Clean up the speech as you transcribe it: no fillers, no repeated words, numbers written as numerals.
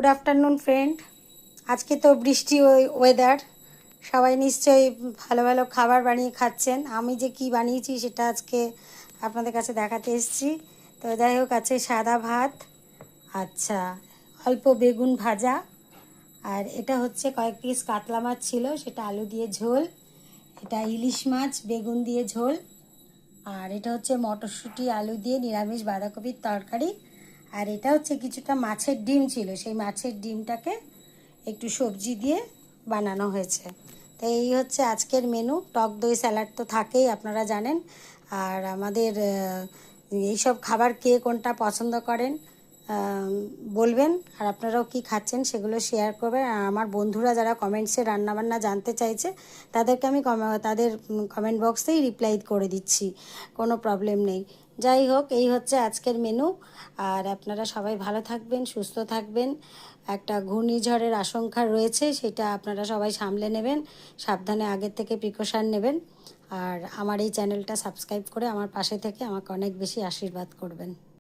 Good afternoon friend. আজকে তো বৃষ্টি ওয়েদার, সবাই নিশ্চয়ই ভালো ভালো খাবার বানিয়ে খাচ্ছেন। আমি যে কি বানিয়েছি সেটা আজকে আপনাদের কাছে দেখাতে এসেছি। তো যাই হোক, আছে সাদা ভাত, আচ্ছা অল্প বেগুন ভাজা, আর এটা হচ্ছে কয়েক পিস কাতলা মাছ ছিল, সেটা আলু দিয়ে ঝোল, এটা ইলিশ মাছ বেগুন দিয়ে ঝোল, আর এটা হচ্ছে মটরশুঁটি আলু দিয়ে নিরামিষ বাঁধাকপির তরকারি, আর এটা হচ্ছে কিছুটা মাছের ডিম ছিল, সেই মাছের ডিমটাকে একটু সবজি দিয়ে বানানো হয়েছে। তো এই হচ্ছে আজকের মেনু। টক দই স্যালাড তো থাকেই, আপনারা জানেন। আর আমাদের এইসব খাবার কে কোনটা পছন্দ করেন বলবেন, আর আপনারাও কি খাচ্ছেন সেগুলো শেয়ার করবেন। আর আমার বন্ধুরা যারা কমেন্টসে রান্নাবান্না জানতে চাইছে তাদেরকে আমি তাদের কমেন্ট বক্সেই রিপ্লাই করে দিচ্ছি, কোনো প্রবলেম নেই। যাই হোক, এই হচ্ছে আজকের মেনু। আর আপনারা সবাই ভালো থাকবেন, সুস্থ থাকবেন। একটা ঘূর্ণিঝড়ের আশঙ্কা রয়েছে, সেটা আপনারা সবাই সামলে নেবেন, সাবধানে আগের থেকে প্রিকশন নেবেন। আর আমার এই চ্যানেলটা সাবস্ক্রাইব করে আমার পাশে থেকে আমাকে অনেক বেশি আশীর্বাদ করবেন।